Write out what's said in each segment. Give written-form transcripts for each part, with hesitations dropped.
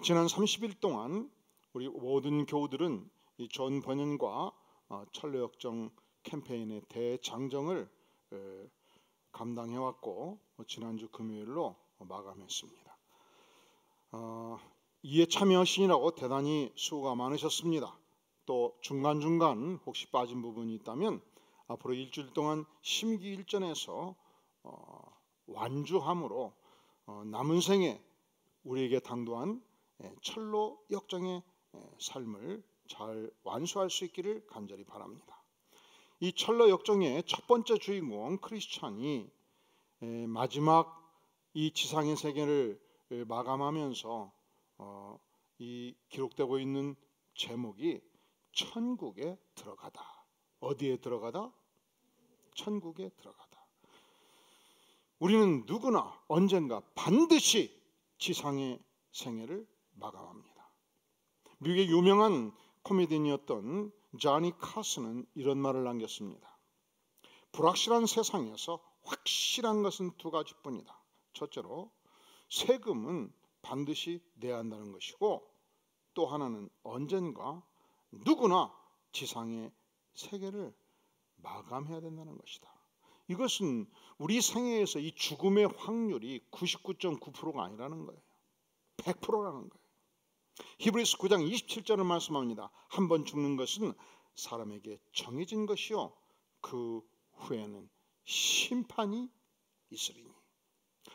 지난 30일 동안 우리 모든 교우들은 이 존 번연과 철로역정 캠페인의 대장정을 감당해왔고 지난주 금요일로 마감했습니다. 이에 참여하시느라고 대단히 수고가 많으셨습니다. 또 중간중간 혹시 빠진 부분이 있다면 앞으로 일주일 동안 심기일전에서 완주함으로 남은 생에 우리에게 당도한 철로 역정의 삶을 잘 완수할 수 있기를 간절히 바랍니다. 이 철로 역정의 첫 번째 주인공 크리스찬이 마지막 이 지상의 세계를 마감하면서 이 기록되고 있는 제목이 천국에 들어가다. 어디에 들어가다? 천국에 들어가다. 우리는 누구나 언젠가 반드시 지상의 생애를 마감합니다. 미국의 유명한 코미디언이었던 자니 카슨은 이런 말을 남겼습니다. 불확실한 세상에서 확실한 것은 두 가지뿐이다. 첫째로 세금은 반드시 내야 한다는 것이고, 또 하나는 언젠가 누구나 지상의 세계를 마감해야 된다는 것이다. 이것은 우리 생애에서 이 죽음의 확률이 99.9%가 아니라는 거예요. 100%라는 거예요. 히브리서 9장 27절을 말씀합니다. 한 번 죽는 것은 사람에게 정해진 것이요 그 후에는 심판이 있으리니.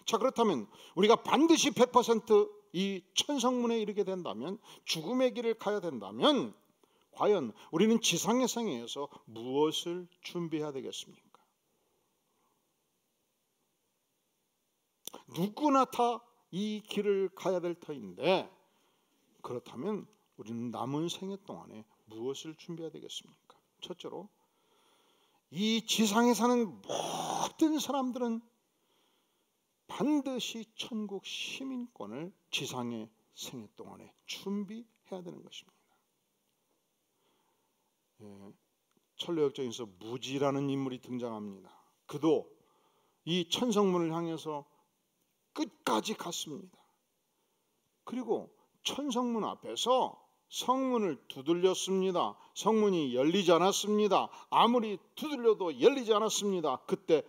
자, 그렇다면 우리가 반드시 100% 천성문에 이르게 된다면, 죽음의 길을 가야 된다면, 과연 우리는 지상의 생애에서 무엇을 준비해야 되겠습니까? 누구나 다 이 길을 가야 될 터인데, 그렇다면 우리는 남은 생애 동안에 무엇을 준비해야 되겠습니까? 첫째로, 이 지상에 사는 모든 사람들은 반드시 천국 시민권을 지상의 생애 동안에 준비해야 되는 것입니다. 철로역정에서 무지라는 인물이 등장합니다. 그도 이 천성문을 향해서 끝까지 갔습니다. 그리고 천성문 앞에서 성문을 두들렸습니다. 성문이 열리지 않았습니다. 아무리 두들려도 열리지 않았습니다. 그때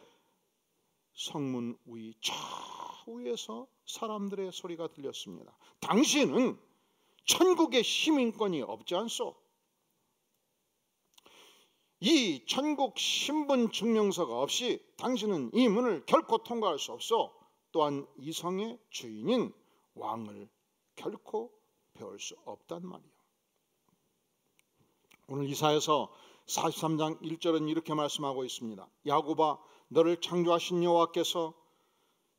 성문 위 좌우에서 사람들의 소리가 들렸습니다. 당신은 천국의 시민권이 없지 않소? 이 천국 신분 증명서가 없이 당신은 이 문을 결코 통과할 수 없소. 또한 이 성의 주인인 왕을 결코 배울 수 없단 말이요. 오늘 이사야서 43장 1절은 이렇게 말씀하고 있습니다. 야곱아, 너를 창조하신 여호와께서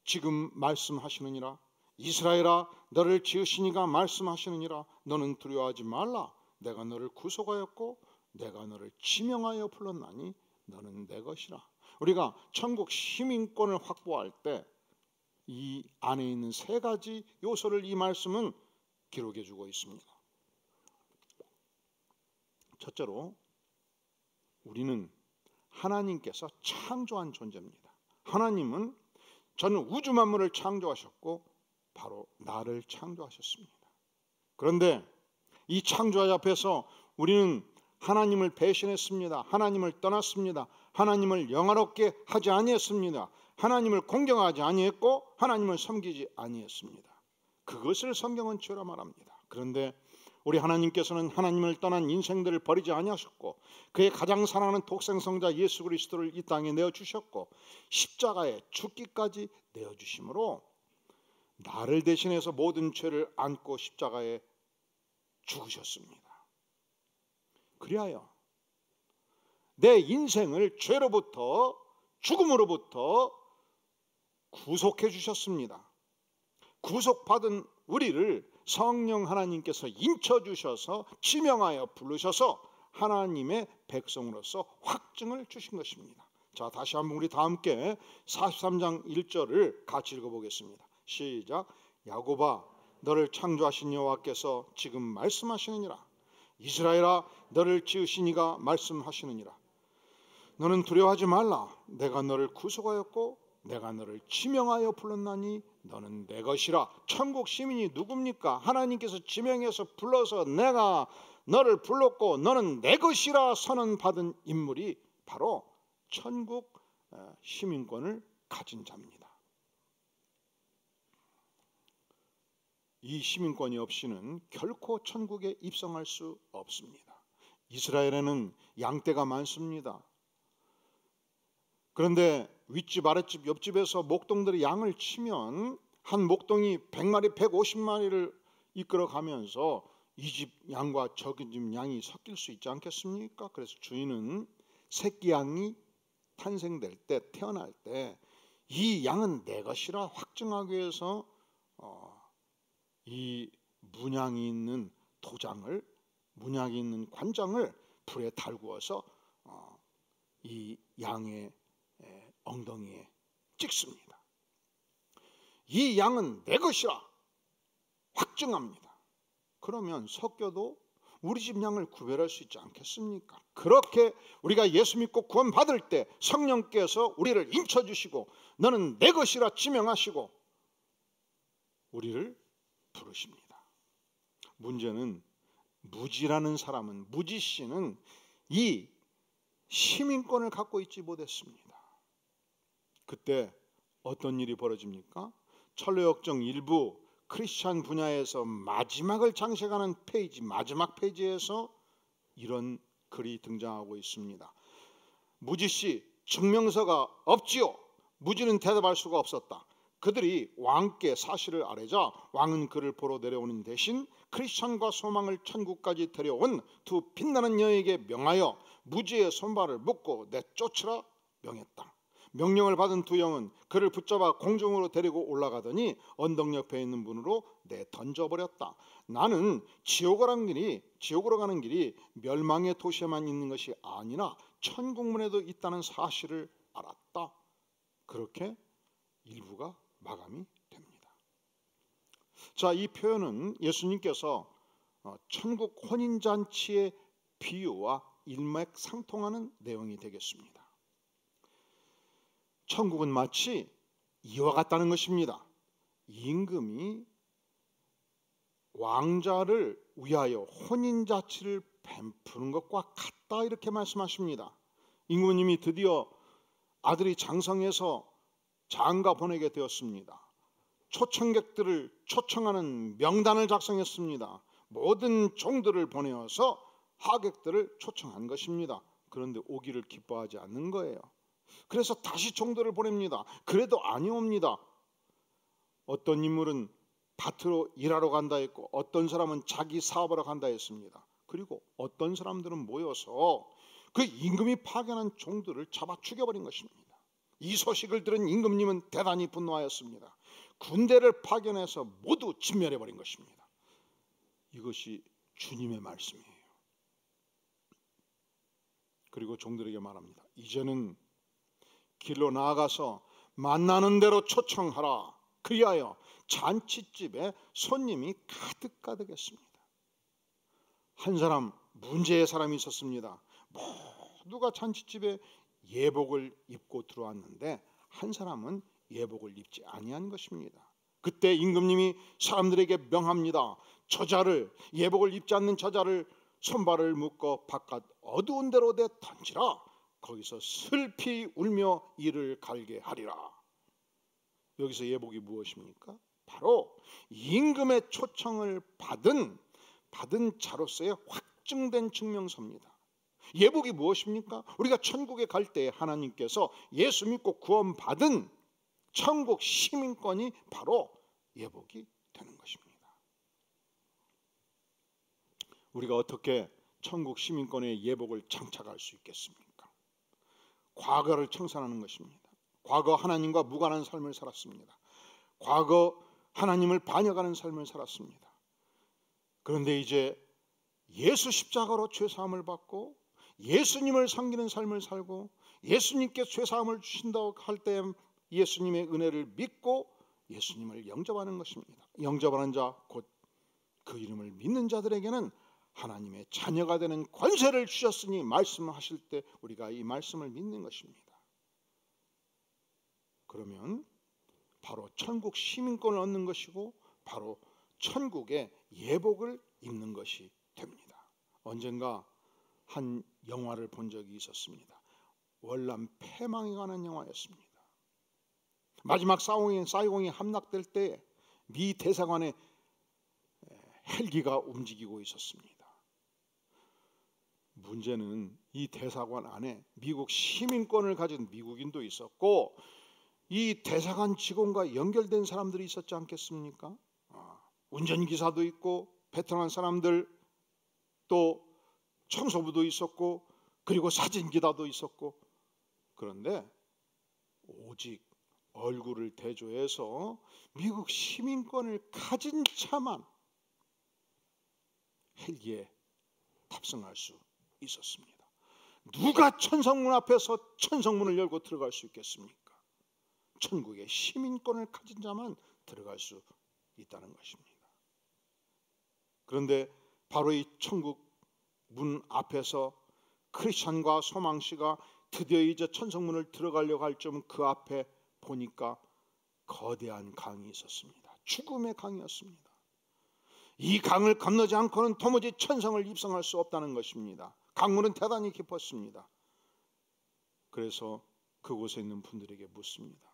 지금 말씀하시느니라. 이스라엘아, 너를 지으신 이가 말씀하시느니라. 너는 두려워하지 말라. 내가 너를 구속하였고 내가 너를 지명하여 불렀나니 너는 내 것이라. 우리가 천국 시민권을 확보할 때 이 안에 있는 세 가지 요소를 이 말씀은 기록해 주고 있습니다. 첫째로, 우리는 하나님께서 창조한 존재입니다. 하나님은 전 우주 만물을 창조하셨고 바로 나를 창조하셨습니다. 그런데 이 창조자 앞에서 우리는 하나님을 배신했습니다. 하나님을 떠났습니다. 하나님을 영화롭게 하지 아니했습니다. 하나님을 공경하지 아니했고 하나님을 섬기지 아니했습니다. 그것을 성경은 죄라 말합니다. 그런데 우리 하나님께서는 하나님을 떠난 인생들을 버리지 아니하셨고 그의 가장 사랑하는 독생성자 예수 그리스도를 이 땅에 내어주셨고 십자가에 죽기까지 내어주심으로 나를 대신해서 모든 죄를 안고 십자가에 죽으셨습니다. 그리하여 내 인생을 죄로부터 죽음으로부터 구속해 주셨습니다. 구속받은 우리를 성령 하나님께서 인쳐주셔서 지명하여 부르셔서 하나님의 백성으로서 확증을 주신 것입니다. 자, 다시 한번 우리 다 함께 43장 1절을 같이 읽어보겠습니다. 시작. 야곱아, 너를 창조하신 여호와께서 지금 말씀하시느니라. 이스라엘아, 너를 지으신 이가 말씀하시느니라. 너는 두려워하지 말라. 내가 너를 구속하였고 내가 너를 지명하여 불렀나니 너는 내 것이라. 천국 시민이 누굽니까? 하나님께서 지명해서 불러서 내가 너를 불렀고 너는 내 것이라 선언받은 인물이 바로 천국 시민권을 가진 자입니다. 이 시민권이 없이는 결코 천국에 입성할 수 없습니다. 이스라엘에는 양떼가 많습니다. 그런데 윗집 아랫집 옆집에서 목동들이 양을 치면 한 목동이 100마리 150마리를 이끌어가면서 이 집 양과 저기 집 양이 섞일 수 있지 않겠습니까? 그래서 주인은 새끼 양이 탄생될 때, 태어날 때 이 양은 내 것이라 확증하기 위해서 이 문양이 있는 도장을, 문양이 있는 관장을 불에 달구어서 이 양의 엉덩이에 찍습니다. 이 양은 내 것이라 확증합니다. 그러면 섞여도 우리 집 양을 구별할 수 있지 않겠습니까? 그렇게 우리가 예수 믿고 구원 받을 때 성령께서 우리를 인쳐주시고 너는 내 것이라 지명하시고 우리를 부르십니다. 문제는 무지라는 사람은, 무지 씨는 이 시민권을 갖고 있지 못했습니다. 그때 어떤 일이 벌어집니까? 철로역정 일부 크리스찬 분야에서 마지막을 장식하는 페이지, 마지막 페이지에서 이런 글이 등장하고 있습니다. 무지 씨, 증명서가 없지요. 무지는 대답할 수가 없었다. 그들이 왕께 사실을 아뢰자 왕은 그를 보러 내려오는 대신 크리스찬과 소망을 천국까지 데려온 두 빛나는 여인에게 명하여 무지의 손발을 묶고 내쫓으라 명했다. 명령을 받은 두 영은 그를 붙잡아 공중으로 데리고 올라가더니 언덕 옆에 있는 문으로 내던져버렸다. 나는 지옥으로 가는 길이 멸망의 도시에만 있는 것이 아니라 천국문에도 있다는 사실을 알았다. 그렇게 일부가 마감이 됩니다. 자, 이 표현은 예수님께서 천국 혼인잔치의 비유와 일맥상통하는 내용이 되겠습니다. 천국은 마치 이와 같다는 것입니다. 임금이 왕자를 위하여 혼인잔치를 베푸는 것과 같다, 이렇게 말씀하십니다. 임금님이 드디어 아들이 장성해서 장가 보내게 되었습니다. 초청객들을 초청하는 명단을 작성했습니다. 모든 종들을 보내어서 하객들을 초청한 것입니다. 그런데 오기를 기뻐하지 않는 거예요. 그래서 다시 종들을 보냅니다. 그래도 아니 옵니다. 어떤 인물은 밭으로 일하러 간다 했고 어떤 사람은 자기 사업하러 간다 했습니다. 그리고 어떤 사람들은 모여서 그 임금이 파견한 종들을 잡아 죽여버린 것입니다. 이 소식을 들은 임금님은 대단히 분노하였습니다. 군대를 파견해서 모두 진멸해버린 것입니다. 이것이 주님의 말씀이에요. 그리고 종들에게 말합니다. 이제는 길로 나아가서 만나는 대로 초청하라. 그리하여 잔치집에 손님이 가득가득했습니다. 한 사람, 문제의 사람이 있었습니다. 모두가 잔치집에 예복을 입고 들어왔는데 한 사람은 예복을 입지 아니한 것입니다. 그때 임금님이 사람들에게 명합니다. 저자를, 예복을 입지 않는 저자를 손발을 묶어 바깥 어두운 데로 내던지라. 거기서 슬피 울며 이를 갈게 하리라. 여기서 예복이 무엇입니까? 바로 임금의 초청을 받은 자로서의 확증된 증명서입니다. 예복이 무엇입니까? 우리가 천국에 갈 때 하나님께서 예수 믿고 구원받은 천국 시민권이 바로 예복이 되는 것입니다. 우리가 어떻게 천국 시민권의 예복을 장착할 수 있겠습니까? 과거를 청산하는 것입니다. 과거 하나님과 무관한 삶을 살았습니다. 과거 하나님을 반역하는 삶을 살았습니다. 그런데 이제 예수 십자가로 죄사함을 받고 예수님을 섬기는 삶을 살고 예수님께 죄사함을 주신다고 할 때 예수님의 은혜를 믿고 예수님을 영접하는 것입니다. 영접하는 자, 곧 그 이름을 믿는 자들에게는 하나님의 자녀가 되는 권세를 주셨으니 말씀하실 때 우리가 이 말씀을 믿는 것입니다. 그러면 바로 천국 시민권을 얻는 것이고 바로 천국의 예복을 입는 것이 됩니다. 언젠가 한 영화를 본 적이 있었습니다. 월남 패망에 관한 영화였습니다. 마지막 사이공이 함락될 때 미 대사관의 헬기가 움직이고 있었습니다. 문제는 이 대사관 안에 미국 시민권을 가진 미국인도 있었고 이 대사관 직원과 연결된 사람들이 있었지 않겠습니까? 운전기사도 있고 베트남 사람들, 또 청소부도 있었고 그리고 사진기사도 있었고, 그런데 오직 얼굴을 대조해서 미국 시민권을 가진 차만 헬기에 탑승할 수 있었습니다. 누가 천성문 앞에서 천성문을 열고 들어갈 수 있겠습니까? 천국의 시민권을 가진 자만 들어갈 수 있다는 것입니다. 그런데 바로 이 천국 문 앞에서 크리스찬과 소망씨가 드디어 이제 천성문을 들어가려고 할 즈음 그 앞에 보니까 거대한 강이 있었습니다. 죽음의 강이었습니다. 이 강을 건너지 않고는 도무지 천성을 입성할 수 없다는 것입니다. 강물은 대단히 깊었습니다. 그래서 그곳에 있는 분들에게 묻습니다.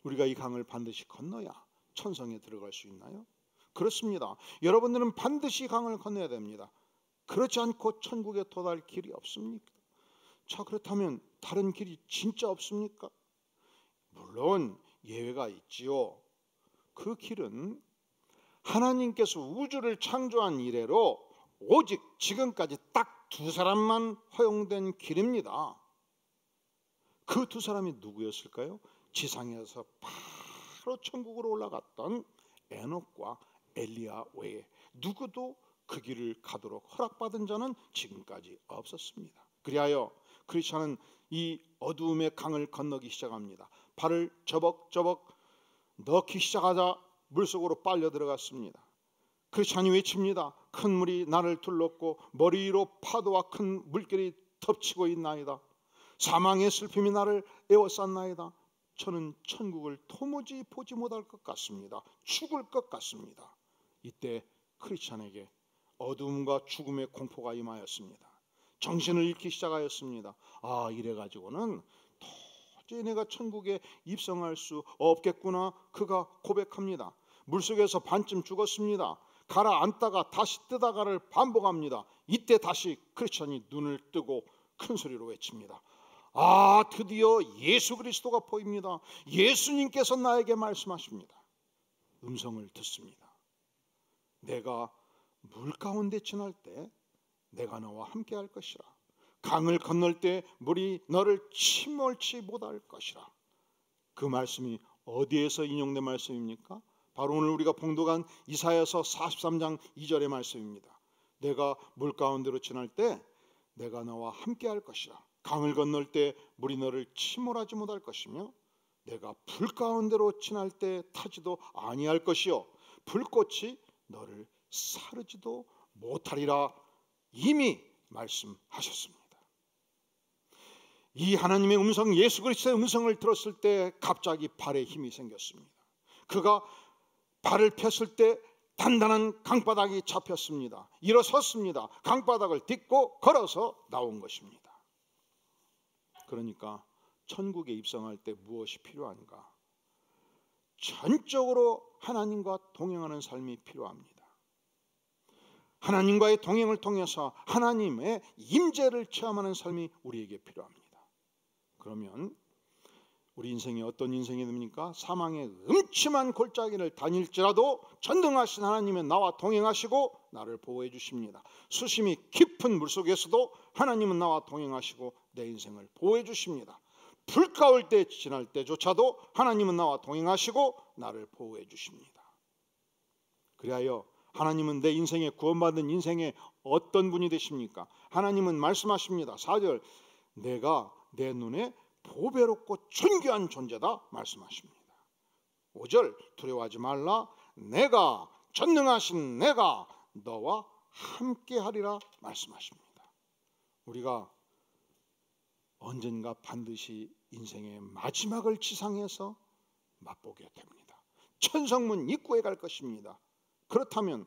우리가 이 강을 반드시 건너야 천성에 들어갈 수 있나요? 그렇습니다. 여러분들은 반드시 강을 건너야 됩니다. 그렇지 않고 천국에 도달 길이 없습니까? 자, 그렇다면 다른 길이 진짜 없습니까? 물론 예외가 있지요. 그 길은 하나님께서 우주를 창조한 이래로 오직 지금까지 딱 두 사람만 허용된 길입니다. 그 두 사람이 누구였을까요? 지상에서 바로 천국으로 올라갔던 에녹과 엘리야 외에 누구도 그 길을 가도록 허락받은 자는 지금까지 없었습니다. 그리하여 크리스찬은 이 어두움의 강을 건너기 시작합니다. 발을 저벅저벅 넣기 시작하자 물속으로 빨려 들어갔습니다. 크리스찬이 외칩니다. 큰 물이 나를 둘렀고 머리 위로 파도와 큰 물결이 덮치고 있나이다. 사망의 슬픔이 나를 에워쌌나이다. 저는 천국을 도무지 보지 못할 것 같습니다. 죽을 것 같습니다. 이때 크리스찬에게 어둠과 죽음의 공포가 임하였습니다. 정신을 잃기 시작하였습니다. 이래가지고는 도저히 내가 천국에 입성할 수 없겠구나. 그가 고백합니다. 물속에서 반쯤 죽었습니다. 가라앉다가 다시 뜨다가를 반복합니다. 이때 다시 크리스찬이 눈을 뜨고 큰 소리로 외칩니다. 드디어 예수 그리스도가 보입니다. 예수님께서 나에게 말씀하십니다. 음성을 듣습니다. 내가 물 가운데 지날 때 내가 너와 함께 할 것이라. 강을 건널 때 물이 너를 침몰치 못할 것이라. 그 말씀이 어디에서 인용된 말씀입니까? 바로 오늘 우리가 봉독한 이사야서 43장 2절의 말씀입니다. 내가 물 가운데로 지날 때 내가 너와 함께 할 것이라. 강을 건널 때 물이 너를 침몰하지 못할 것이며 내가 불 가운데로 지날 때 타지도 아니할 것이요 불꽃이 너를 사르지도 못하리라. 이미 말씀하셨습니다. 이 하나님의 음성, 예수 그리스도의 음성을 들었을 때 갑자기 발에 힘이 생겼습니다. 그가 발을 폈을 때 단단한 강바닥이 잡혔습니다. 일어섰습니다. 강바닥을 딛고 걸어서 나온 것입니다. 그러니까 천국에 입성할 때 무엇이 필요한가? 전적으로 하나님과 동행하는 삶이 필요합니다. 하나님과의 동행을 통해서 하나님의 임재를 체험하는 삶이 우리에게 필요합니다. 그러면 우리 인생이 어떤 인생이 됩니까? 사망의 음침한 골짜기를 다닐지라도 전능하신 하나님은 나와 동행하시고 나를 보호해 주십니다. 수심이 깊은 물속에서도 하나님은 나와 동행하시고 내 인생을 보호해 주십니다. 불 가울 때 지날 때조차도 하나님은 나와 동행하시고 나를 보호해 주십니다. 그리하여 하나님은 내 인생에 구원받은 인생의 어떤 분이 되십니까? 하나님은 말씀하십니다. 4절 내가 내 눈에 보배롭고 존귀한 존재다 말씀하십니다. 5절 두려워하지 말라. 내가 전능하신 내가 너와 함께하리라 말씀하십니다. 우리가 언젠가 반드시 인생의 마지막을 지상에서 맛보게 됩니다. 천성문 입구에 갈 것입니다. 그렇다면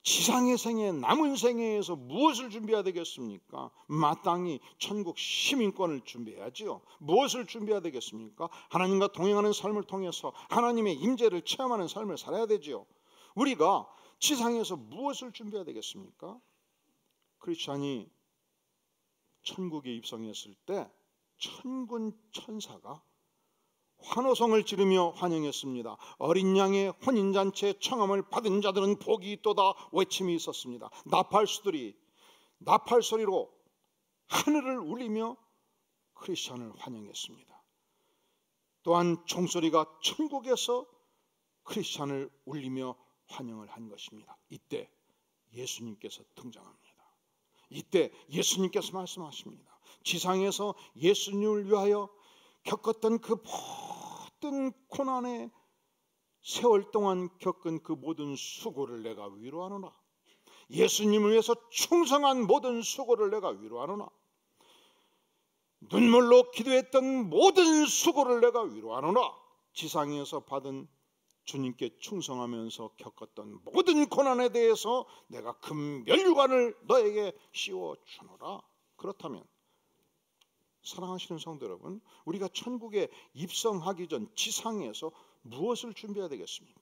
지상의 생애, 남은 생애에서 무엇을 준비해야 되겠습니까? 마땅히 천국 시민권을 준비해야지요. 무엇을 준비해야 되겠습니까? 하나님과 동행하는 삶을 통해서 하나님의 임재를 체험하는 삶을 살아야 되지요. 우리가 지상에서 무엇을 준비해야 되겠습니까? 크리스찬이 천국에 입성했을 때 천군 천사가 환호성을 지르며 환영했습니다. 어린 양의 혼인잔치에 청함을 받은 자들은 복이 있도다 외침이 있었습니다. 나팔수들이 나팔소리로 하늘을 울리며 크리스찬을 환영했습니다. 또한 종소리가 천국에서 크리스찬을 울리며 환영을 한 것입니다. 이때 예수님께서 등장합니다. 이때 예수님께서 말씀하십니다. 지상에서 예수님을 위하여 겪었던 그 모든 고난의 세월 동안 겪은 그 모든 수고를 내가 위로하노라. 예수님을 위해서 충성한 모든 수고를 내가 위로하노라. 눈물로 기도했던 모든 수고를 내가 위로하노라. 지상에서 받은 주님께 충성하면서 겪었던 모든 고난에 대해서 내가 금면류관을 너에게 씌워주노라. 그렇다면 사랑하시는 성도 여러분, 우리가 천국에 입성하기 전 지상에서 무엇을 준비해야 되겠습니까?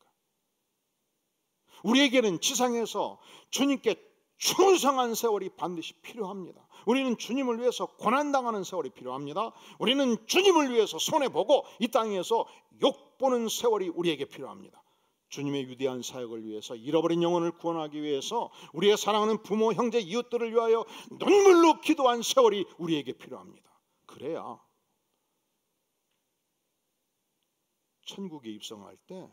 우리에게는 지상에서 주님께 충성한 세월이 반드시 필요합니다. 우리는 주님을 위해서 고난당하는 세월이 필요합니다. 우리는 주님을 위해서 손해보고 이 땅에서 욕보는 세월이 우리에게 필요합니다. 주님의 위대한 사역을 위해서, 잃어버린 영혼을 구원하기 위해서, 우리의 사랑하는 부모, 형제, 이웃들을 위하여 눈물로 기도한 세월이 우리에게 필요합니다. 그래야 천국에 입성할 때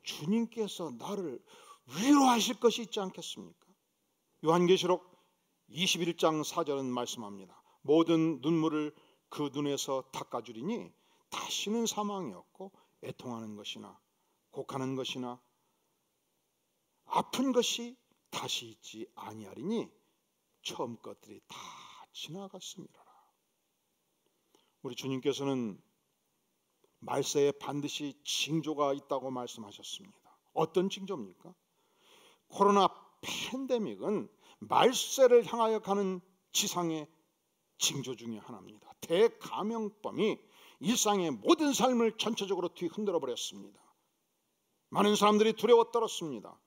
주님께서 나를 위로하실 것이 있지 않겠습니까? 요한계시록 21장 4절은 말씀합니다. 모든 눈물을 그 눈에서 닦아주리니 다시는 사망이 없고 애통하는 것이나 곡하는 것이나 아픈 것이 다시 있지 아니하리니 처음 것들이 다 지나갔음이라. 우리 주님께서는 말세에 반드시 징조가 있다고 말씀하셨습니다. 어떤 징조입니까? 코로나 팬데믹은 말세를 향하여 가는 지상의 징조 중에 하나입니다. 대감염병이 일상의 모든 삶을 전체적으로 뒤흔들어 버렸습니다. 많은 사람들이 두려워 떨었습니다.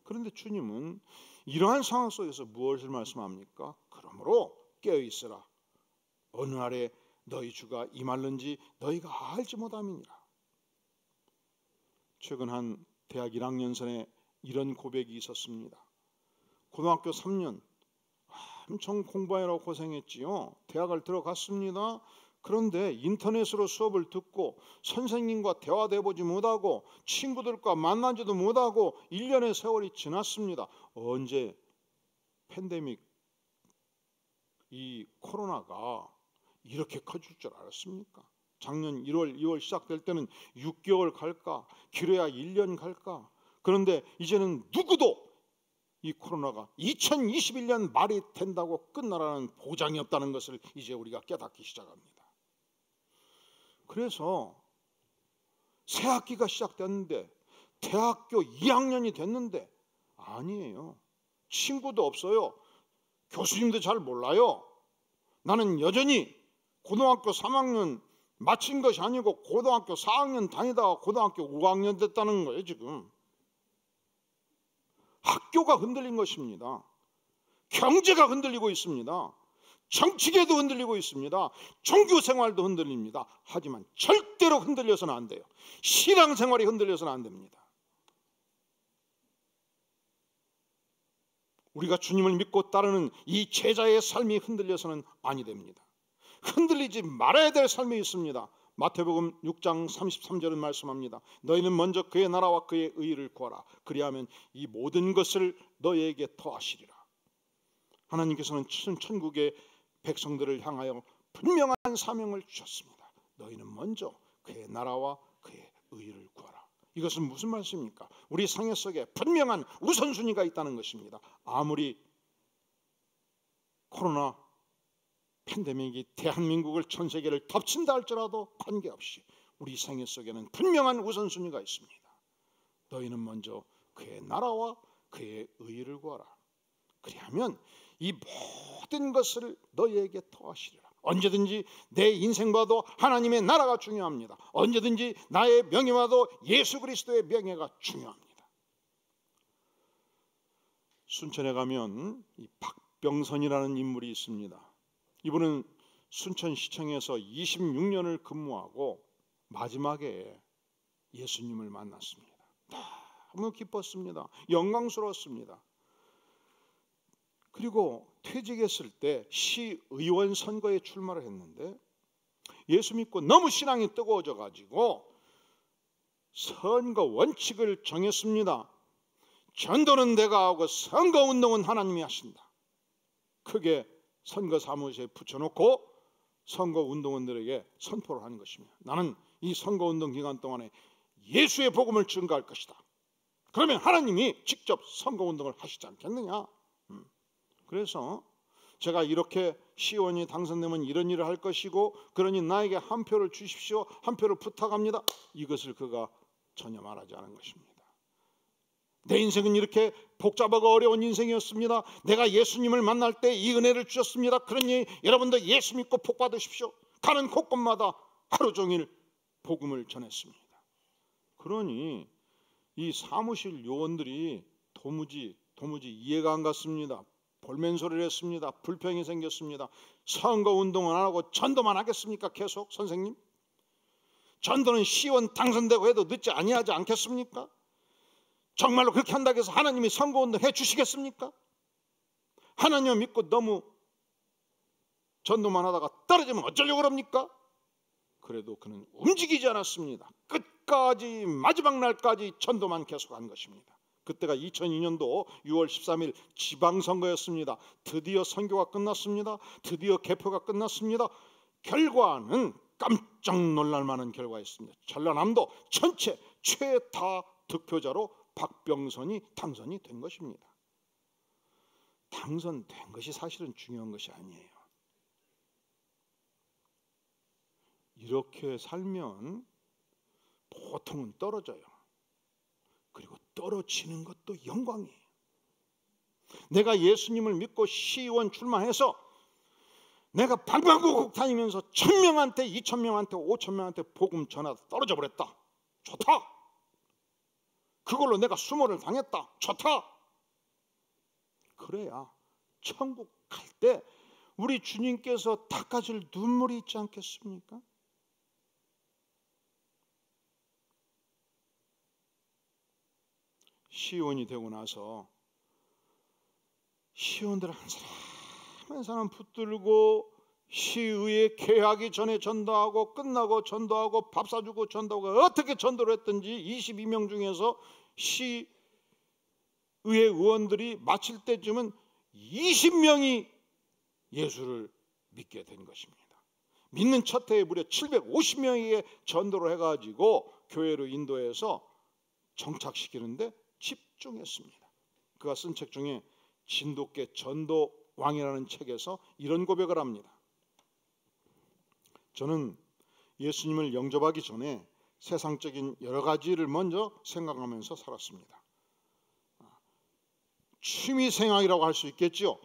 그런데 주님은 이러한 상황 속에서 무엇을 말씀합니까? 그러므로 깨어있으라. 어느 날에 너희 주가 임할는지 너희가 알지 못함이니라. 최근 한 대학 1학년생에 이런 고백이 있었습니다. 고등학교 3년 엄청 공부하느라고 고생했지요. 대학을 들어갔습니다. 그런데 인터넷으로 수업을 듣고 선생님과 대화도 해보지 못하고 친구들과 만나지도 못하고 1년의 세월이 지났습니다. 언제 팬데믹 이 코로나가 이렇게 커질 줄 알았습니까? 작년 1월, 2월 시작될 때는 6개월 갈까? 길어야 1년 갈까? 그런데 이제는 누구도 이 코로나가 2021년 말이 된다고 끝나라는 보장이 없다는 것을 이제 우리가 깨닫기 시작합니다. 그래서 새 학기가 시작됐는데 대학교 2학년이 됐는데 아니에요. 친구도 없어요. 교수님도 잘 몰라요. 나는 여전히 고등학교 3학년 마친 것이 아니고 고등학교 4학년 다니다가 고등학교 5학년 됐다는 거예요. 지금 학교가 흔들린 것입니다. 경제가 흔들리고 있습니다. 정치계도 흔들리고 있습니다. 종교생활도 흔들립니다. 하지만 절대로 흔들려서는 안 돼요. 신앙생활이 흔들려서는 안 됩니다. 우리가 주님을 믿고 따르는 이 제자의 삶이 흔들려서는 아니 됩니다. 흔들리지 말아야 될 삶이 있습니다. 마태복음 6장 33절은 말씀합니다. 너희는 먼저 그의 나라와 그의 의를 구하라. 그리하면 이 모든 것을 너희에게 더하시리라. 하나님께서는 천국의 백성들을 향하여 분명한 사명을 주셨습니다. 너희는 먼저 그의 나라와 그의 의를 구하라. 이것은 무슨 말씀입니까? 우리 생애 속에 분명한 우선순위가 있다는 것입니다. 아무리 코로나 팬데믹이 대한민국을 전 세계를 덮친다 할지라도 관계없이 우리 생애 속에는 분명한 우선순위가 있습니다. 너희는 먼저 그의 나라와 그의 의를 구하라. 그리하면 이 모든 것을 너희에게 더하시리라. 언제든지 내 인생과도 하나님의 나라가 중요합니다. 언제든지 나의 명예와도 예수 그리스도의 명예가 중요합니다. 순천에 가면 이 박병선이라는 인물이 있습니다. 이분은 순천시청에서 26년을 근무하고 마지막에 예수님을 만났습니다. 너무 기뻤습니다. 영광스러웠습니다. 그리고 퇴직했을 때 시의원 선거에 출마를 했는데 예수 믿고 너무 신앙이 뜨거워져 가지고 선거 원칙을 정했습니다. 전도는 내가 하고 선거운동은 하나님이 하신다. 크게 선거 사무소에 붙여놓고 선거운동원들에게 선포를 하는 것입니다. 나는 이 선거운동 기간 동안에 예수의 복음을 증거할 것이다. 그러면 하나님이 직접 선거운동을 하시지 않겠느냐. 그래서 제가 이렇게 시의원이 당선되면 이런 일을 할 것이고 그러니 나에게 한 표를 주십시오. 한 표를 부탁합니다. 이것을 그가 전혀 말하지 않은 것입니다. 내 인생은 이렇게 복잡하고 어려운 인생이었습니다. 내가 예수님을 만날 때 이 은혜를 주셨습니다. 그러니 여러분도 예수 믿고 복 받으십시오. 가는 곳곳마다 하루 종일 복음을 전했습니다. 그러니 이 사무실 요원들이 도무지 이해가 안 갔습니다. 볼멘소리를 했습니다. 불평이 생겼습니다. 선거운동은 안 하고 전도만 하겠습니까? 계속 선생님? 전도는 시의원 당선되고 해도 늦지 아니하지 않겠습니까? 정말로 그렇게 한다고 해서 하나님이 선거운동 해주시겠습니까? 하나님을 믿고 너무 전도만 하다가 떨어지면 어쩌려고 그럽니까? 그래도 그는 움직이지 않았습니다. 끝까지 마지막 날까지 전도만 계속한 것입니다. 그때가 2002년도 6월 13일 지방선거였습니다. 드디어 선교가 끝났습니다. 드디어 개표가 끝났습니다. 결과는 깜짝 놀랄 만한 결과였습니다. 전라남도 전체 최다 득표자로 박병선이 당선이 된 것입니다. 당선된 것이 사실은 중요한 것이 아니에요. 이렇게 살면 보통은 떨어져요. 그리고 떨어지는 것도 영광이에요. 내가 예수님을 믿고 시의원 출마해서 내가 방방곡곡 다니면서 1000명한테 2000명한테 5000명한테 복음 전하다 떨어져 버렸다. 좋다. 그걸로 내가 수모를 당했다. 좋다. 그래야 천국 갈 때 우리 주님께서 닦아줄 눈물이 있지 않겠습니까? 시의원이 되고 나서 시의원들 한 사람 한 사람 붙들고 시의회 개하기 전에 전도하고 끝나고 전도하고 밥 사주고 전도하고 어떻게 전도를 했든지 22명 중에서 시의회 의원들이 마칠 때쯤은 20명이 예수를 믿게 된 것입니다. 믿는 첫 해에 무려 750명에게 전도를 해가지고 교회로 인도해서 정착시키는데 집중했습니다. 그가 쓴 책 중에 진돗개 전도왕이라는 책에서 이런 고백을 합니다. 저는 예수님을 영접하기 전에 세상적인 여러 가지를 먼저 생각하면서 살았습니다. 취미생활이라고 할 수 있겠죠.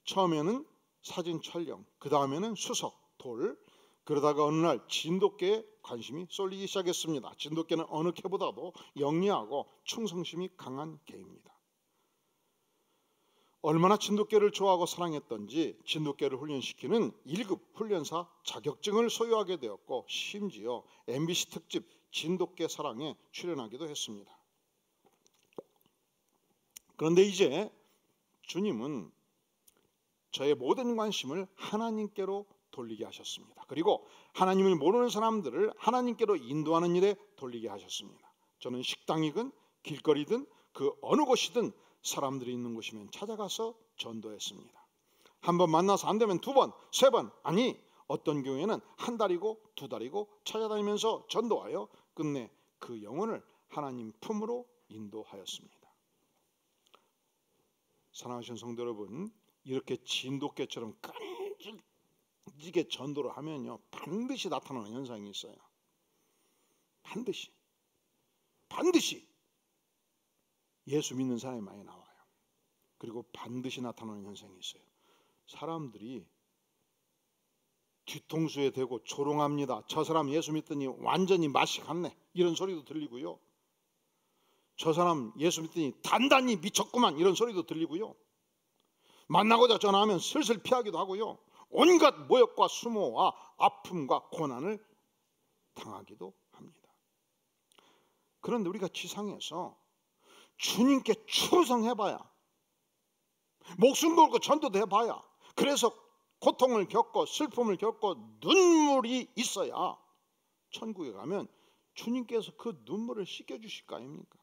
처음에는 사진 촬영, 그 다음에는 수석, 돌, 그러다가 어느 날 진돗개에 관심이 쏠리기 시작했습니다. 진돗개는 어느 개보다도 영리하고 충성심이 강한 개입니다. 얼마나 진돗개를 좋아하고 사랑했던지 진돗개를 훈련시키는 1급 훈련사 자격증을 소유하게 되었고 심지어 MBC 특집 진돗개 사랑에 출연하기도 했습니다. 그런데 이제 주님은 저의 모든 관심을 하나님께로 돌리게 하셨습니다. 그리고 하나님을 모르는 사람들을 하나님께로 인도하는 일에 돌리게 하셨습니다. 저는 식당이든 길거리든 그 어느 곳이든 사람들이 있는 곳이면 찾아가서 전도했습니다. 한 번 만나서 안 되면 2번, 3번, 아니 어떤 경우에는 한 달이고 2달이고 찾아다니면서 전도하여 끝내 그 영혼을 하나님 품으로 인도하였습니다. 사랑하시는 성도 여러분, 이렇게 진돗개처럼 이게 전도를 하면요 반드시 나타나는 현상이 있어요. 반드시 예수 믿는 사람이 많이 나와요. 그리고 반드시 나타나는 현상이 있어요. 사람들이 뒤통수에 대고 조롱합니다. 저 사람 예수 믿더니 완전히 맛이 갔네, 이런 소리도 들리고요. 저 사람 예수 믿더니 단단히 미쳤구만, 이런 소리도 들리고요. 만나고자 전화하면 슬슬 피하기도 하고요. 온갖 모욕과 수모와 아픔과 고난을 당하기도 합니다. 그런데 우리가 지상에서 주님께 충성해봐야, 목숨 걸고 전도도 해봐야, 그래서 고통을 겪고 슬픔을 겪고 눈물이 있어야 천국에 가면 주님께서 그 눈물을 씻겨주실 거 아닙니까?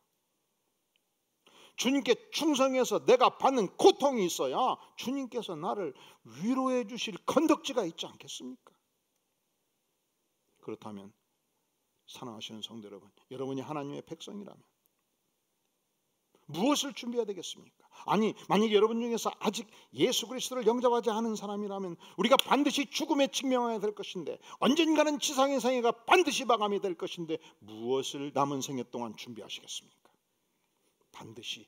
주님께 충성해서 내가 받는 고통이 있어야 주님께서 나를 위로해 주실 건덕지가 있지 않겠습니까? 그렇다면 사랑하시는 성도 여러분, 여러분이 하나님의 백성이라면 무엇을 준비해야 되겠습니까? 아니, 만약에 여러분 중에서 아직 예수 그리스도를 영접하지 않은 사람이라면 우리가 반드시 죽음에 직면해야 될 것인데, 언젠가는 지상의 생애가 반드시 마감이 될 것인데 무엇을 남은 생애 동안 준비하시겠습니까? 반드시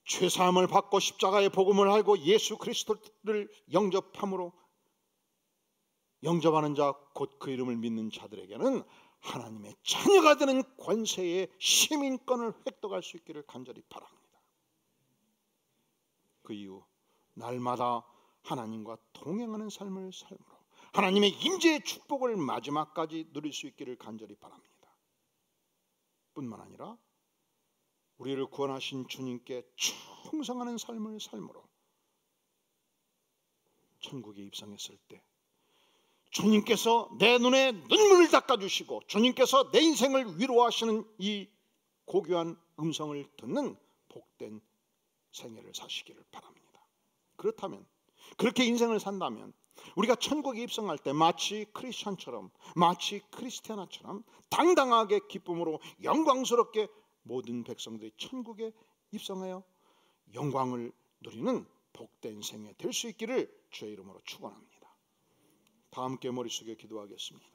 죄사함을 받고 십자가의 복음을 알고 예수 그리스도를 영접함으로, 영접하는 자 곧 그 이름을 믿는 자들에게는 하나님의 자녀가 되는 권세의 시민권을 획득할 수 있기를 간절히 바랍니다. 그 이후 날마다 하나님과 동행하는 삶을 삶으로 하나님의 임재의 축복을 마지막까지 누릴 수 있기를 간절히 바랍니다. 뿐만 아니라 우리를 구원하신 주님께 충성하는 삶을 삶으로 천국에 입성했을 때 주님께서 내 눈에 눈물을 닦아주시고 주님께서 내 인생을 위로하시는 이 고귀한 음성을 듣는 복된 생애를 사시기를 바랍니다. 그렇다면, 그렇게 인생을 산다면 우리가 천국에 입성할 때 마치 크리스찬처럼, 마치 크리스티아나처럼 당당하게 기쁨으로 영광스럽게 모든 백성들이 천국에 입성하여 영광을 누리는 복된 생애 될 수 있기를 주의 이름으로 축원합니다. 다 함께 머리 숙여 기도하겠습니다.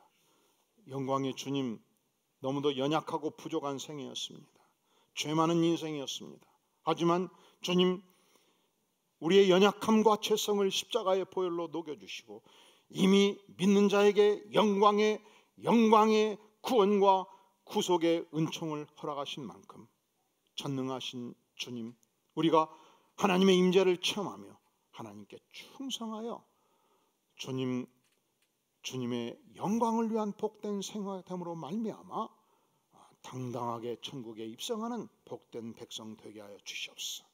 영광의 주님, 너무도 연약하고 부족한 생애였습니다. 죄 많은 인생이었습니다. 하지만 주님, 우리의 연약함과 죄성을 십자가의 보혈로 녹여주시고 이미 믿는 자에게 영광의 구원과 구속의 은총을 허락하신 만큼 전능하신 주님, 우리가 하나님의 임재를 체험하며 하나님께 충성하여 주님의 영광을 위한 복된 생활됨으로 말미암아 당당하게 천국에 입성하는 복된 백성 되게 하여 주시옵소서.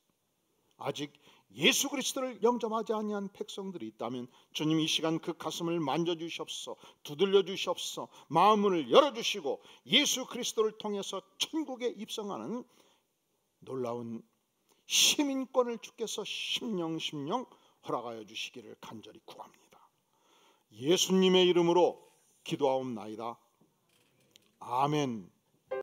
아직 예수 그리스도를 영접하지 아니한 백성들이 있다면 주님 이 시간 그 가슴을 만져주시옵소서, 두들려 주시옵소서, 마음을 열어주시고 예수 그리스도를 통해서 천국에 입성하는 놀라운 시민권을 주께서 심령 허락하여 주시기를 간절히 구합니다. 예수님의 이름으로 기도하옵나이다. 아멘.